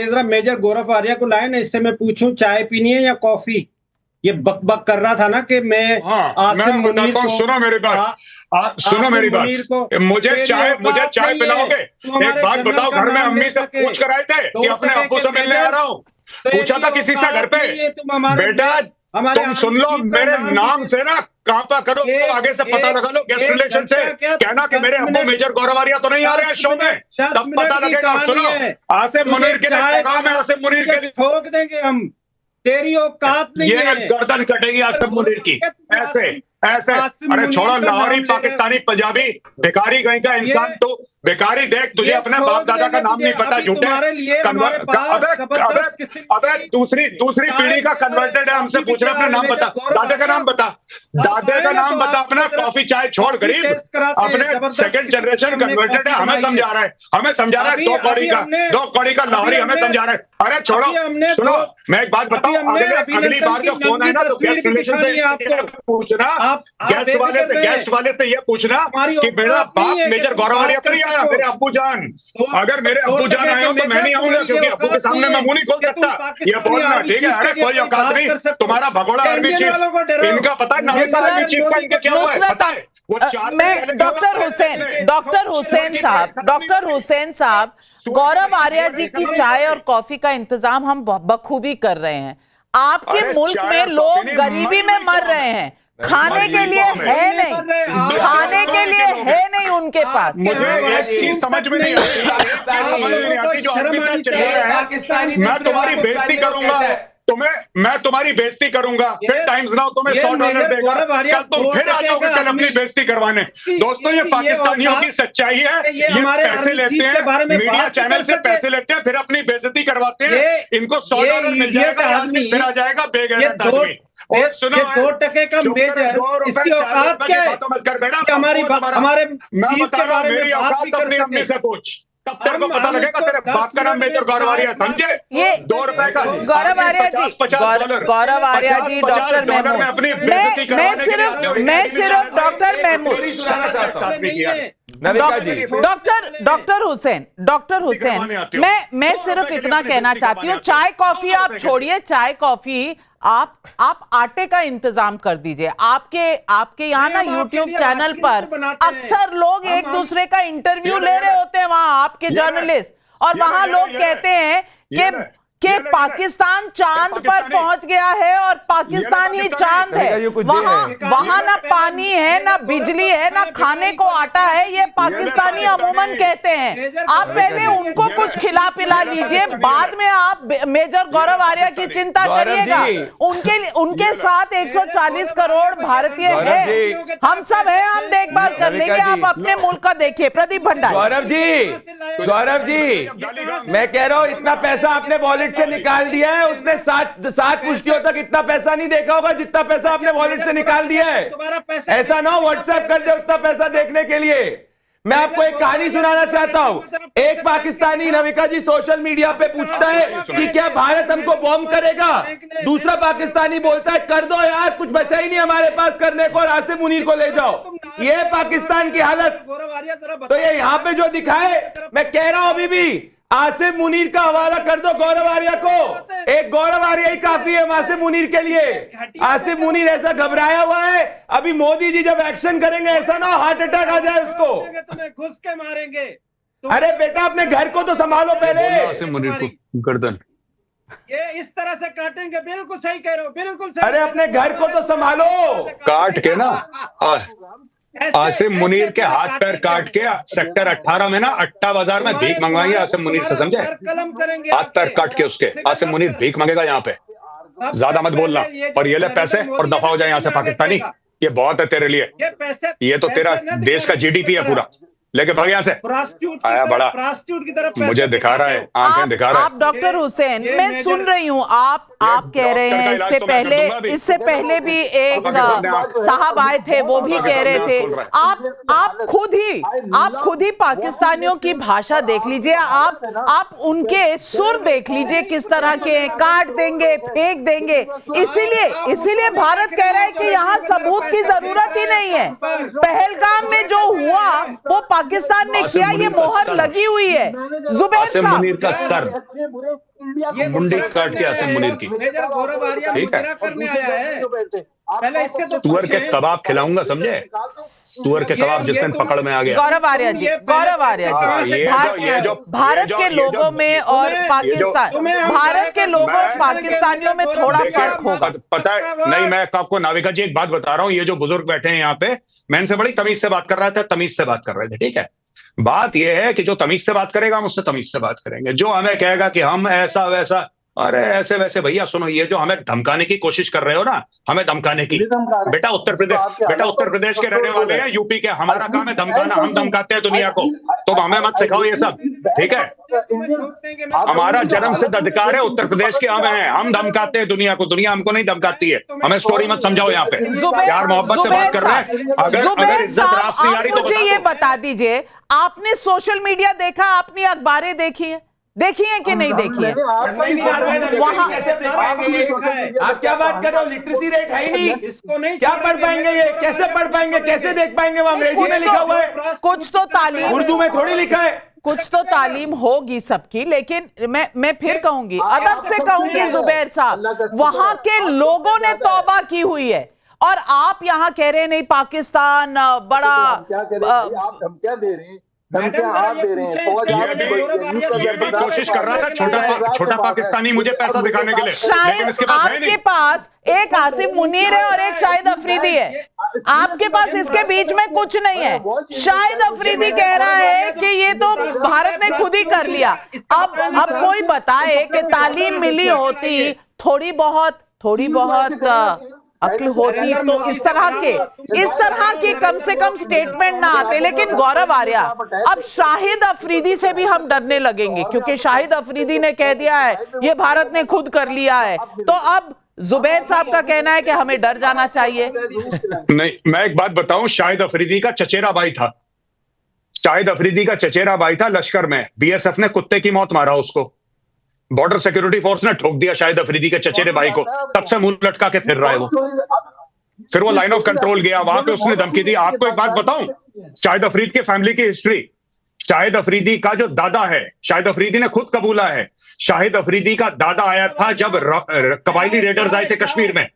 जरा मेजर गौरव आर्या को लाए ना, इससे मैं पूछूं चाय पीनी है या कॉफी। ये बक कर रहा था ना कि मैं आसिम मुनीर को, सुनो मेरी बात, सुनो मेरी बात, मुझे चाय पिलाओगे? एक बात बताओ, घर में अम्मी से पूछ कर आए थे कि अपने अब्बू से मिलने आ रहा हूँ? पूछा था किसी से घर पे? बेटा तुम सुन लो, मेरे नाम से ना कांपा करो तो आगे से पता लगा लो, गेस्ट रिलेशन से कहना कि मेरे अब्बू मेजर गौरव आर्या तो नहीं आ रहे हैं शो में, तब पता लगेगा। सुनो, आसिम मुनीर के लिए पैगाम है, आसिम मुनीर के लिए ठोक देंगे हम, तेरी औकात नहीं है। ये गर्दन कटेगी आसिम मुनीर की, ऐसे ऐसे। अरे छोड़ो, लाहौरी पाकिस्तानी पंजाबी भिखारी कहीं का इंसान, तो भिखारी देख, तुझे अपने बाप दादा का नाम नहीं पता, झूठे। अबे दूसरी पीढ़ी का कन्वर्टेड है, हमसे पूछ रहे अपना नाम बता, दादे का नाम बता, दादे का नाम बता अपना। कॉफी चाय छोड़, गरीब अपने सेकंड जनरेशन कन्वर्टेड है, हमें समझा रहा है, दो कौड़ी का लाहौरी हमें समझा रहा है। अरे छोड़ो, सुनो मैं एक बात बताऊं, अगली बार जो फोन है ना तो गेस्ट रिलेशन से पूछना, गेस्ट वाले से ये पूछना कि मेरा बाप मेजर गौरव आर्या तो नहीं आया, मेरे अब्बू जान। अगर मेरे अब्बू जान आए हो तो मैं नहीं आऊंगा, क्योंकि अब्बू के सामने मैं मुंह नहीं खोल सकता। ये बोलना ठीक है? अरे कोई औकात नहीं, तुम्हारा भगोड़ा आर्मी चीफ, इनका पता है नाम आर्मी चीफ का इनके क्या हुआ है पता है? मैं डॉक्टर हुसैन साहब, गौरव आर्या जी की चाय और कॉफी का इंतजाम हम बखूबी कर रहे हैं। आपके मुल्क में लोग गरीबी में मर रहे हैं, खाने के लिए है नहीं, खाने के लिए है नहीं उनके पास। मुझे एक चीज समझ में नहीं आती, जो आदमी चल रहा है, मैं तुम्हारी बेइज्जती करूंगा, मैं तुम्हारी बेइज्जती करूंगा, फिर टाइम्स नाउ तुम्हें $100 देगा, कल तुम फिर आ जाओगे कल अपनी बेइज्जती करवाने। दोस्तों ये पाकिस्तानियों की सच्चाई है, ये पैसे लेते हैं, मीडिया चैनल से पैसे लेते हैं, फिर अपनी बेइज्जती करवाते हैं। इनको $100 मिल जाएगा, आदमी फिर आ जाएगा बेगैरत आदमी। और सुनो, 2 टके का मेजर, इसकी औकात क्या है? हमारे चीफ के बारे में बात भी कर सकते हैं, पूछ, तब तेरे को पता लगेगा तेरे बाप का नाम मेजर गौरव आर्या, समझे? ये $2 का गौरव आर्या जी, गौरव आर्या जी, डॉक्टर महमूद, मैं सिर्फ डॉक्टर महमूद, डॉक्टर हुसैन, मैं सिर्फ इतना कहना चाहती हूँ, चाय कॉफी आप छोड़िए, चाय कॉफी आप आटे का इंतजाम कर दीजिए। आपके यहाँ ना यूट्यूब चैनल पर अक्सर लोग एक दूसरे का इंटरव्यू ले रहे होते हैं, वहां आपके जर्नलिस्ट, और वहां लोग कहते हैं कि पाकिस्तान चांद पर पहुंच गया है और पाकिस्तान ही चांद है। वहां ना पानी है, ना बिजली है, ना खाने को आटा है, ये पाकिस्तानी अमूमन कहते हैं। आप पहले उनको कुछ खिला पिला लीजिए, बाद में आप मेजर गौरव आर्या की चिंता करिएगा। उनके साथ 140 करोड़ भारतीय है, हम सब हैं, हम देखभाल कर लेंगे। आप अपने मुल्क का देखिए। प्रदीप भंडारी। गौरव जी, मैं कह रहा हूं इतना पैसा आपने वॉलेट से निकाल दिया है, उसने 7 मुश्किलों तक इतना पैसा नहीं देखा होगा जितना पैसा आपने वॉलेट से निकाल दिया है। ऐसा ना हो व्हाट्सएप कर दे उतना पैसा देखने के लिए। मैं आपको एक कहानी सुनाना चाहता हूं। एक पाकिस्तानी, नविका जी, सोशल मीडिया पे पूछता है कि क्या भारत हमको बॉम्ब करेगा? दूसरा पाकिस्तानी बोलता है कर दो यार, कुछ बचा ही नहीं हमारे पास करने को, और आसिम मुनीर को ले जाओ। ये पाकिस्तान की हालत। तो ये यहाँ पे जो दिखाए, मैं कह रहा हूं अभी भी आसिम मुनीर का हवाला कर दो गौरव आर्या को। एक गौरव आर्या ही काफी है आसिम मुनीर के लिए। आसिम मुनीर ऐसा घबराया हुआ है, अभी मोदी जी जब एक्शन करेंगे ऐसा ना हार्ट अटैक आ जाए उसको, तुम्हें घुस के मारेंगे। अरे बेटा अपने घर को तो संभालो पहले। आसिम मुनीर को गर्दन ये इस तरह से काटेंगे, बिल्कुल सही कह रहे हो, बिल्कुल सही। अरे अपने घर को तो संभालो। काट के ना आसिम मुनीर के हाथ पैर काट के सेक्टर 18 में ना अट्टा बाजार में भीख मंगवाएंगे आसिम मुनीर से, समझे? हाथ पैर काट के उसके आसिम मुनीर भीख मांगेगा यहाँ पे। ज्यादा मत बोलना, और ये ले पैसे और दफा हो जाए यहाँ से पाकिस्तानी। ये बहुत है तेरे लिए, ये तो तेरा देश का GDP है पूरा। लेके भाग यहाँ से, आया बड़ा की तरफ मुझे दिखा रहा है, आंखें दिखा रहा है। आप डॉक्टर हुसैन, मैं सुन रही हूँ, आप कह रहे हैं, इससे पहले भी एक साहब आए थे, वो भी कह रहे थे। आप खुद ही पाकिस्तानियों की भाषा देख लीजिए, आप उनके सुर देख लीजिए किस तरह के, काट देंगे, फेंक देंगे। इसीलिए भारत कह रहा है कि यहाँ सबूत की जरूरत ही नहीं है। पहलगाम में जो हुआ वो पाकिस्तान ने आसिम किया, ये मुनीर का मोहर सर। लगी हुई है। जुबैर आसिम साहब, मुनीर का सर ये मुंडी काट के आसिम मुनीर की। मेजर गौरव आर्या ठीक है। मुजरा करने आया है। पहले इससे तो सुअर के पूछें। कबाब खिलाऊंगा, समझे? सुअर के कबाब जिस दिन पकड़ में आ गया। गौरव आर्या जी, गौरव आर्या हाँ, जी, ये जो भारत के लोगों में और पाकिस्तान, भारत के लोगों और पाकिस्तानियों में थोड़ा फर्क होगा। पता है नहीं, मैं आपको नाविका जी एक बात बता रहा हूँ, ये जो बुजुर्ग बैठे हैं यहाँ पे, मैं इनसे बड़ी तमीज से बात कर रहा था, तमीज से बात कर रहे थे, ठीक है? बात यह है कि जो तमीज से बात करेगा हम उससे तमीज से बात करेंगे। जो हमें कहेगा कि हम ऐसा वैसा, अरे ऐसे वैसे भैया सुनो, ये जो हमें धमकाने की कोशिश कर रहे हो ना, हमें धमकाने की, बेटा उत्तर प्रदेश के रहने वाले हैं, यूपी के, हमारा काम है धमकाना, हम धमकाते हैं दुनिया को, तो हमें मत सिखाओ ये सब, ठीक है? हमारा जन्म सिद्ध अधिकार है, उत्तर प्रदेश के हम हैं, हम धमकाते हैं दुनिया को, दुनिया हमको नहीं धमकाती है। हमें स्टोरी मत समझाओ यहाँ पे, प्यार मोहब्बत से बात कर रहे हैं। अगर इज्जत रास नहीं आ रही तो मुझे ये बता दीजिए, आपने सोशल मीडिया देखा, आपने अखबारें देखी है, देखी है कि नहीं देखी है? वहां कैसे देख पाएंगे? आप क्या बात कर रहे हो? लिटरेसी रेट है ही नहीं, इसको नहीं क्या पढ़ पाएंगे? ये कैसे पढ़ पाएंगे? कैसे देख पाएंगे? वो अंग्रेजी में लिखा हुआ है, कुछ तो तालीम, उर्दू में थोड़ी लिखा है। कुछ तो तालीम होगी सबकी, लेकिन मैं फिर कहूंगी, अदब से कहूंगी जुबैर साहब, वहां के लोगों ने तौबा की हुई है और आप यहां कह रहे हैं नहीं पाकिस्तान बड़ा। आप धमकियां दे रहे हैं, धमकियां आप दे रहे हैं। ये भी कोशिश कर रहा था छोटा पाकिस्तानी मुझे पैसा दिखाने के लिए, लेकिन इसके पास है आपके नहीं। पास एक आसिम मुनीर है और एक शाहिद अफरीदी है, आपके पास इसके बीच में कुछ नहीं है। शाहिद अफरीदी कह रहा है कि ये तो भारत ने खुद ही कर लिया। अब कोई बताए कि तालीम मिली होती, थोड़ी बहुत अक्ल होती तो इस तरह के कम से कम स्टेटमेंट ना आते। लेकिन गौरव आर्या, अब शाहिद अफरीदी से भी हम डरने लगेंगे, क्योंकि शाहिद अफरीदी ने कह दिया है ये भारत ने खुद कर लिया है, तो अब जुबैर साहब का कहना है कि हमें डर जाना चाहिए। नहीं, मैं एक बात बताऊं, शाहिद अफरीदी का चचेरा भाई था, शाहिद अफरीदी का चचेरा भाई था लश्कर में, बीएसएफ ने कुत्ते की मौत मारा उसको, बॉर्डर सिक्योरिटी फोर्स ने ठोक दिया शाहिद अफरीदी के चचेरे भाई को, तब से मुंह लटका के फिर रहा है वो। फिर वो लाइन ऑफ कंट्रोल गया, वहां पे उसने धमकी दी। आपको एक बात बताऊं, शाहिद अफरीदी के फैमिली की हिस्ट्री, शाहिद अफरीदी का जो दादा है, शाहिद अफरीदी ने खुद कबूला है, शाहिद अफरीदी का दादा आया था जब कबायली रेडर्स आए थे कश्मीर में,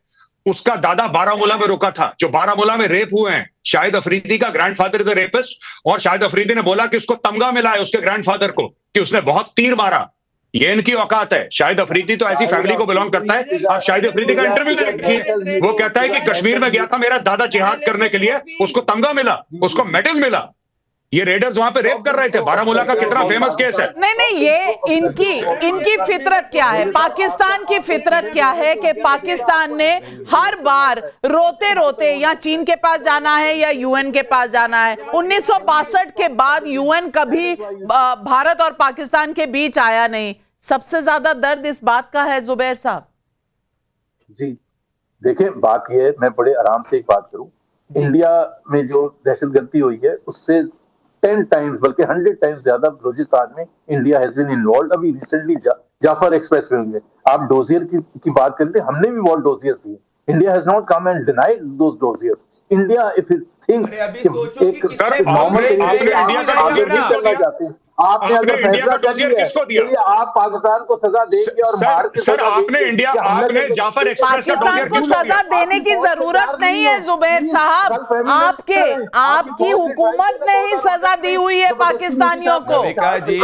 उसका दादा बारामूला में रुका था, जो बारामूला में रेप हुए हैं। शाहिद अफरीदी का ग्रैंडफादर इज अ रेपिस्ट, और शाहिद अफरीदी ने बोला कि उसको तमगा मिला है उसके ग्रैंडफादर को कि उसने बहुत तीर मारा। ये इनकी औकात है। शाहिद अफरीदी तो ऐसी फैमिली को बिलोंग करता है। आप शाहिद अफरीदी का इंटरव्यू देखिए, वो कहता है कि कश्मीर में गया था मेरा दादा जिहाद करने के लिए, उसको तमगा मिला, उसको मेडल मिला। ये रेडर्स वहां पे रेप कर रहे थे। बारामूला का कितना फेमस केस है। नहीं, ये इनकी फितरत क्या है, पाकिस्तान की फितरत क्या है कि पाकिस्तान ने हर बार रोते रोते या चीन के पास जाना है या यूएन के पास जाना है। 1962 के बाद यूएन कभी भारत और पाकिस्तान के बीच आया नहीं। सबसे ज्यादा दर्द इस बात का है जुबैर साहब। जी देखिए, बात यह है, मैं बड़े आराम से एक बात करूं, इंडिया में जो दहशतगर्दी हुई है उससे 10 टाइम्स बल्कि 100 टाइम्स ज्यादा बलूचिस्तान में इंडिया हैज बीन इन्वॉल्व। अभी रिसेंटली जाफर एक्सप्रेस वे में आप डोजियर की बात करते, हमने भी बहुत डोजियर्स दिए। India has not come and denied those dossiers. India if it thinks एक नॉर्मल इंडिया का आगे नहीं चलना चाहते हैं, आपने अगर फैसला कर लिया है आप पाकिस्तान को सजा देंगे और मार के सर आपने जाफर एक्सप्रेस का पाकिस्तान को सजा देने की जरूरत नहीं है जुबैर साहब, आपकी हुकूमत ने ही सजा दी हुई है पाकिस्तानियों को।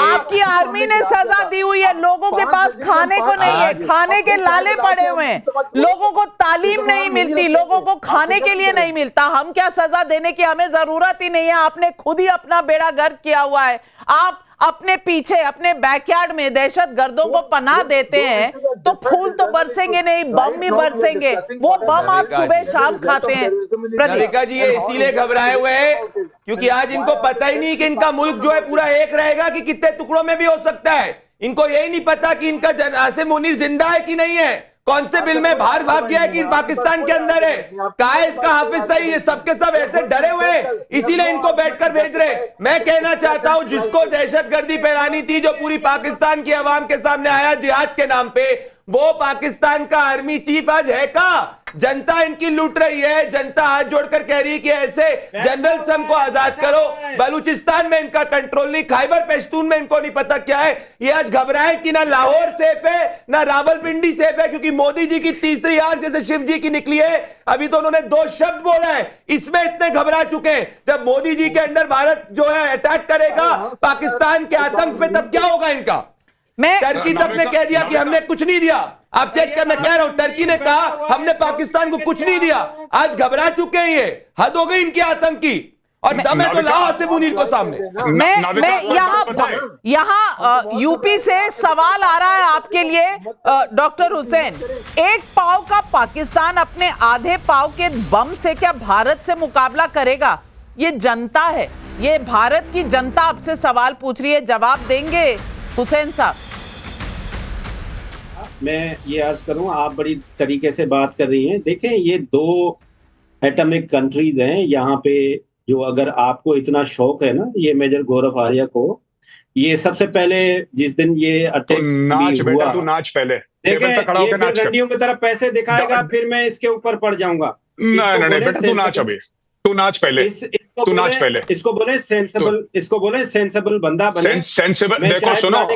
आपकी आर्मी ने सजा दी हुई है। लोगों के पास खाने को नहीं है, खाने के लाले पड़े हुए हैं, लोगों को तालीम नहीं मिलती, लोगों को खाने के लिए नहीं मिलता। हम क्या सजा देने की हमें जरूरत ही नहीं है। आपने खुद ही अपना बेड़ा गर्क किया हुआ है। आप अपने पीछे अपने बैकयार्ड में दहशत गर्दों को पनाह देते हैं तो फूल तो बरसेंगे नहीं, बम भी बरसेंगे। वो बम आप सुबह शाम खाते हैं। प्रतीका जी ये इसीलिए घबराए हुए हैं क्योंकि आज इनको पता ही नहीं कि इनका मुल्क जो है पूरा एक रहेगा कि कितने टुकड़ों में भी हो सकता है। इनको यही नहीं पता कि इनका आसिम मुनीर जिंदा है कि नहीं है, कौन से बिल में बाहर भाग गया है कि पाकिस्तान के अंदर है, कहा है इसका हाफिज सही है। सबके सब ऐसे डरे हुए हैं, इसीलिए इनको बैठकर भेज रहे। मैं कहना चाहता हूं जिसको दहशतगर्दी फैलानी थी, जो पूरी पाकिस्तान की आवाम के सामने आया जिहाद के नाम पे, वो पाकिस्तान का आर्मी चीफ आज है का जनता इनकी लूट रही है, जनता हाथ जोड़कर कह रही है कि ऐसे जनरल सम को आजाद करो। बलूचिस्तान में इनका कंट्रोल नहीं, खैबर पख्तून में इनको नहीं पता क्या है। ये आज घबराए कि ना लाहौर सेफ है ना रावलपिंडी सेफ है, क्योंकि मोदी जी की तीसरी आंख जैसे शिव जी की निकली है। अभी तो उन्होंने 2 शब्द बोला है, इसमें इतने घबरा चुके हैं। जब मोदी जी के अंडर भारत जो है अटैक करेगा पाकिस्तान के आतंक पे, तब क्या होगा इनका? टर्की तक ने कह दिया कि हमने कुछ नहीं दिया। आप चेक कर, मैं कह रहा हूं, टर्की ने कहा हमने पाकिस्तान को कुछ नहीं दिया। आज घबरा चुके हैं, ये हद हो गई इनकी आतंक की। और दम है तो लाओ आसिफ मुनीर को सामने। मैं यहाँ यूपी से सवाल आ रहा है आपके लिए डॉक्टर हुसैन। एक पाव का पाकिस्तान अपने आधे पाव के बम से क्या भारत से मुकाबला करेगा? ये जनता है, ये भारत की जनता आपसे सवाल पूछ रही है, जवाब देंगे हुसैन साहब? मैं ये अर्ज करूं, आप बड़ी तरीके से बात कर रही हैं। देखें, ये 2 एटॉमिक कंट्रीज हैं यहाँ पे, जो अगर आपको इतना शौक है ना ये मेजर गौरव आर्या को, ये सबसे पहले जिस दिन ये अटैक हुआ, तू नाच पहले, देखें ये फिर रंडियों की तरफ पैसे दिखाएगा, फिर मैं इसके ऊपर पड़ जाऊंगा। नहीं बेटा, तू नाच अभी, तू नाच पहले, तू नाच पहले। इसको बोले सेंसिबल, इसको बोले सेंसिबल बंदा बने। सेंसिबल, देखो सुनो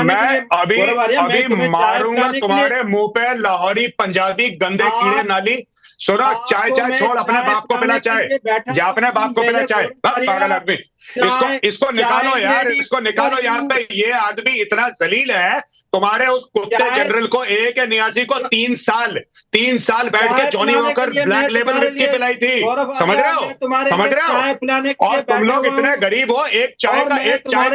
मैं अभी मारूंगा तुम्हारे मुंह पे लाहौरी पंजाबी गंदे कीड़े नाली। सुनो, चाय छोड़, अपने बाप को पिला चाय, जा अपने बाप को पिला चाय, पागल आदमी। इसको निकालो यार, इसको निकालो यहाँ पे। ये आदमी इतना जलील है, तुम्हारे उस कुत्ते जनरल को एक नियाजी को 3 साल बैठ के Johnny walker black label whisky पिलाई थी। समझ रहे हो? और तुम लोग इतने गरीब हो, एक चाय का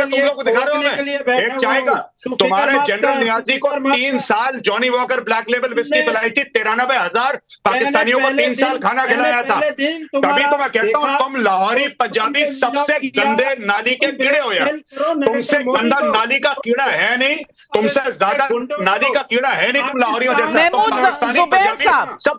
तुम लोग को दिखा रहे हो मैं, एक चाय का। तुम्हारे जनरल नियाजी को 3 साल Johnny walker black label whisky पिलाई थी, 93,000 पाकिस्तानियों को 3 साल खाना खिलाया था। तभी तो मैं कहता हूँ तुम लाहौरी पंजाबी सबसे गंदे नाली के कीड़े हो यार। तुमसे गंदा नाली का कीड़ा है नहीं, तुमसे ज्यादा नाली का कीड़ा है नहीं तुम लाहौरियों जैसा।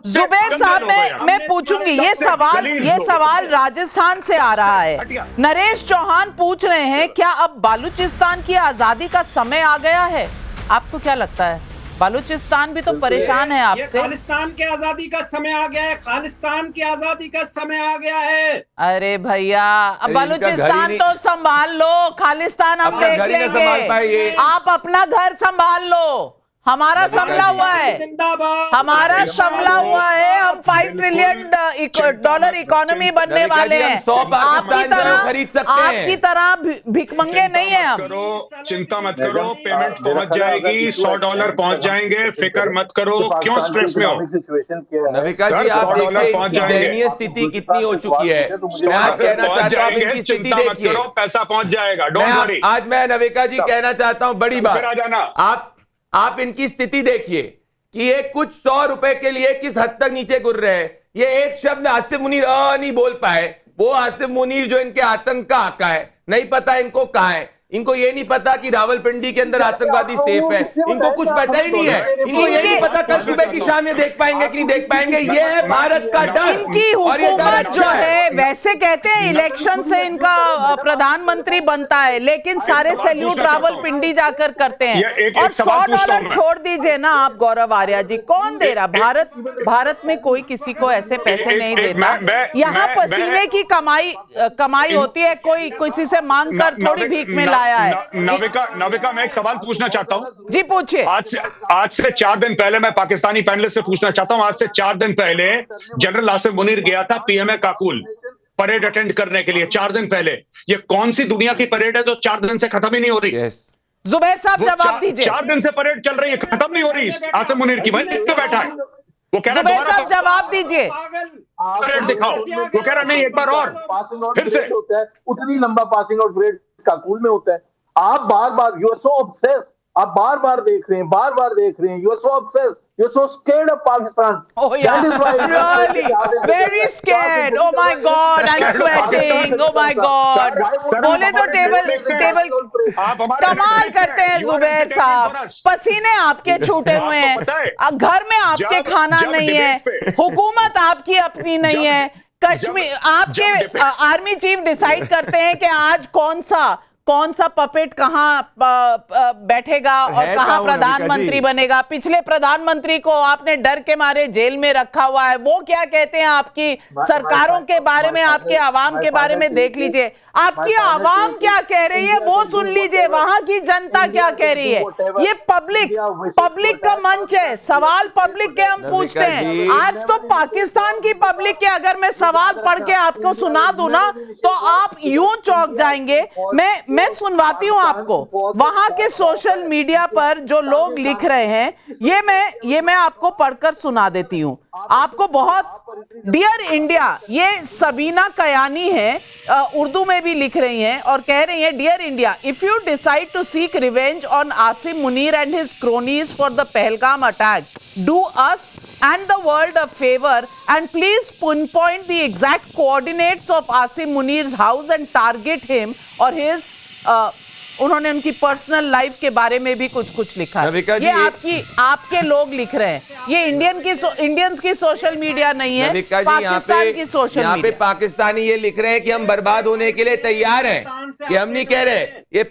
जुबैर साहब मैं पूछूंगी, ये सवाल राजस्थान से आ रहा है। नरेश चौहान पूछ रहे हैं, क्या अब बालूचिस्तान की आजादी का समय आ गया है? आपको क्या लगता है? बालूचिस्तान भी तो परेशान है आपसे। खालिस्तान की आजादी का समय आ गया है, खालिस्तान की आजादी का समय आ गया है। अरे भैया, अब बालूचिस्तान तो संभाल लो, खालिस्तान हम देख लेंगे। आप अपना घर संभाल लो, हमारा संभला हुआ है, हमारा संभला हुआ है। हम $5 ट्रिलियन इकोनॉमी बनने वाले हैं। आपकी तरह भिखमंगे नहीं है हम। चिंता मत करो, पेमेंट पहुंच जाएगी, $100 पहुंच जाएंगे, फिक्र मत करो। क्यों स्ट्रेस में हो? नविका जी, आप देखिए दयनीय स्थिति कितनी हो चुकी है। मैं आज कहना चाहता हूँ, इनकी स्थिति देखिए, पैसा पहुंच जाएगा, डोंट वरी। आज मैं नविका जी कहना चाहता हूँ, बड़ी बात, आ जाना। आप इनकी स्थिति देखिए कि ये कुछ 100 रुपए के लिए किस हद तक नीचे गिर रहे हैं। ये एक शब्द आसिफ मुनीर नहीं बोल पाए। वो आसिफ मुनीर जो इनके आतंक का आका है, नहीं पता इनको कहां है। इनको ये नहीं पता कि रावलपिंडी के अंदर आतंकवादी सेफ है, इनको कुछ पता ही नहीं है। इनको ये नहीं पता कल सुबह की शाम ये देख पाएंगे कि नहीं देख पाएंगे। ये है भारत का डर। इनकी हुकूमत जो है, वैसे कहते हैं इलेक्शन से इनका प्रधानमंत्री बनता है, लेकिन सारे सैल्यूट रावलपिंडी जाकर करते हैं। और $100 छोड़ दीजिए ना आप गौरव आर्या जी, कौन दे रहा? भारत में कोई किसी को ऐसे पैसे नहीं देता। यहाँ पसीने की कमाई होती है, कोई किसी से मांग कर थोड़ी भीख में है। नविका, मैं एक सवाल पूछना चाहता हूं। जी पूछिए। आज से 4 दिन पहले मैं पाकिस्तानी पैनलिस्ट से पूछना चाहता हूं। आज से 4 दिन पहले जनरल आसिफ मुनीर गया था पीएमए काकुल परेड अटेंड करने के लिए। 4 दिन पहले। ये कौन सी दुनिया की परेड है जो 4 दिन से खत्म ही नहीं हो रही? जुबैर साहब जवाब दीजिए। 4 दिन से परेड चल रही है, खत्म नहीं हो रही आसिफ मुनीर की। वहीं पे बैठा है, वो कह रहा है जवाब दीजिए, परेड दिखाओ। वो कह रहा नहीं, एक बार और फिर से। उतनी लंबा पासिंग आउट परेड काकुल में होता है। आप बार-बार, यू आर सो ऑब्सेस्ड, आप बार-बार देख रहे हैं, you are so obsessed, you are so scared of Pakistan. Oh yeah, really, very scared. Oh my God, I'm sweating. Oh my God. बोले तो टेबल कमाल करते हैं जुबैर साहब। पसीने आपके छूटे हुए हैं, घर में आपके खाना नहीं है, हुकूमत आपकी अपनी नहीं है। कश्मीर, आपके आर्मी चीफ डिसाइड करते हैं कि आज कौन सा पपेट कहाँ बैठेगा और कहाँ प्रधानमंत्री बनेगा। पिछले प्रधानमंत्री को आपने डर के मारे जेल में रखा हुआ है। वो क्या कहते हैं आपकी सरकारों के बारे में, आपके आवाम के बारे में देख लीजिए। आपकी आवाम क्या कह रही है वो सुन लीजिए, वहां की जनता क्या कह रही है। ये पब्लिक का मंच है, सवाल पब्लिक के हम पूछते हैं। आज तो पाकिस्तान की पब्लिक के अगर मैं सवाल पढ़ के आपको सुना दूं ना तो आप यूं चौंक जाएंगे। मैं सुनवाती हूं आपको। वहां के सोशल मीडिया पर जो लोग लिख रहे हैं ये मैं आपको पढ़कर सुना देती हूं आपको। बहुत डियर इंडिया, ये सबीना कयानी है, उर्दू में भी लिख रही हैं और कह रही हैं, dear India, if you decide to seek revenge on Asim Munir and his cronies for the Pahalgam attack, do us and the world a favor and please pinpoint the exact coordinates of Asim Munir's house and target him or his उन्होंने उनकी personal life के बारे में भी कुछ लिखा है। ये आपके लोग लिख रहे हैं, ये इंडियंस की सोशल मीडिया नहीं है, पाकिस्तान की सोशल मीडिया। यहाँ पे पाकिस्तानी ये लिख रहे हैं कि हम बर्बाद होने के लिए तैयार हैं, कि हम नहीं कह रहे। ये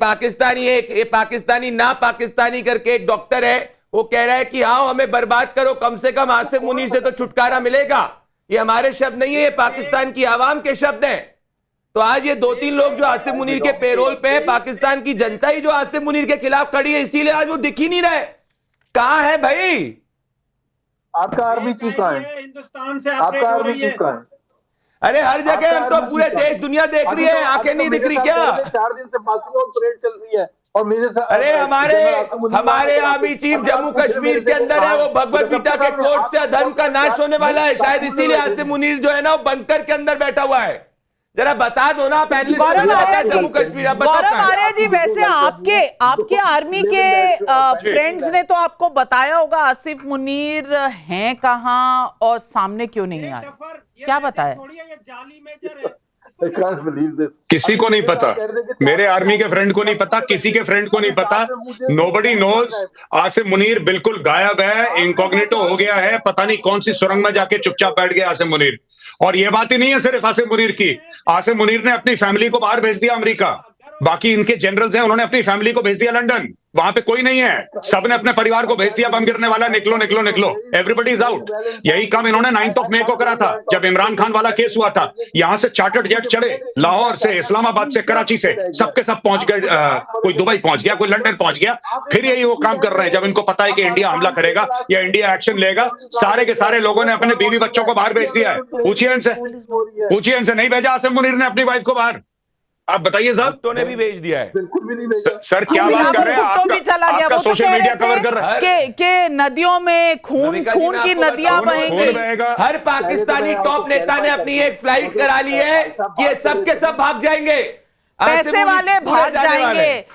पाकिस्तानी ना पाकिस्तानी करके एक डॉक्टर है, वो कह रहा है कि हाँ हमें बर्बाद करो, कम से कम आसिम मुनीर से तो छुटकारा मिलेगा। ये हमारे शब्द नहीं है, ये पाकिस्तान की आवाम के शब्द हैं। तो आज ये 2-3 लोग जो आसिम मुनीर के पेरोल पे है, पाकिस्तान की जनता ही जो आसिम मुनीर के खिलाफ खड़ी है, इसीलिए आज वो दिख ही नहीं रहे। कहां है भाई आपका आर्मी चीफ? कहां है हिंदुस्तान से? आपका आर्मी चीफ कहां है? अरे हर जगह हम तो पूरे देश दुनिया देख रही है, आंखें नहीं दिख रही क्या? 4 दिन से बाकी परेड चल रही है और मेरे साथ अरे हमारे आर्मी चीफ जम्मू कश्मीर के अंदर है, वो भगवत गीता के कोर्ट से अधर्म का नाश होने वाला है। शायद इसीलिए आसिम मुनीर जो है ना वो बंकर के अंदर बैठा हुआ है। जरा बता दो ना पैनलिस्ट, जम्मू कश्मीर। गौरव आर्य जी, वैसे आपके आर्मी के फ्रेंड्स ने तो आपको बताया होगा आसिफ मुनीर हैं कहां और सामने क्यों नहीं आए, क्या बताया? किसी को नहीं पता, मेरे आर्मी के फ्रेंड को नहीं पता, किसी के फ्रेंड को नहीं पता। Nobody knows. आसिम मुनीर बिल्कुल गायब है, इनकॉग्निटो हो गया है, पता नहीं कौन सी सुरंग में जाके चुपचाप बैठ गया आसिम मुनीर। और ये बात ही नहीं है सिर्फ आसिम मुनीर की, आसिम मुनीर ने अपनी फैमिली को बाहर भेज दिया अमेरिका। बाकी इनके जनरल्स हैं, उन्होंने अपनी फैमिली को भेज दिया लंदन। वहां पे कोई नहीं है, सबने अपने परिवार को भेज दिया, बम गिरने वाला, निकलो निकलो निकलो, एवरीबॉडी इज आउट। यही काम इन्होंने 9 मई को करा था, जब इमरान खान वाला केस हुआ था। यहां से चार्टर्ड जेट चढ़े, लाहौर से, इस्लामाबाद से, कराची से, सबके सब पहुंच गए। कोई दुबई पहुंच गया, कोई लंदन पहुंच गया। फिर यही वो काम कर रहे हैं, जब इनको पता है कि इंडिया हमला करेगा या इंडिया एक्शन लेगा, सारे के सारे लोगों ने अपने बीवी बच्चों को बाहर भेज दिया है। पूछिए इनसे, नहीं भेजा आसिम मुनीर ने अपनी वाइफ को बाहर? आप बताइए साहब। तो ने भी भेज दिया है। बिल्कुल भी नहीं भेजा। सर क्या बात कर रहे हैं? आपका सोशल मीडिया कवर कर रहा है कि नदियों में खून की नदियां बहेंगी। हर पाकिस्तानी टॉप नेता ने अपनी एक फ्लाइट करा ली है कि ये सब के सब भाग जाएंगे, पैसे वाले भाग जाएंगे,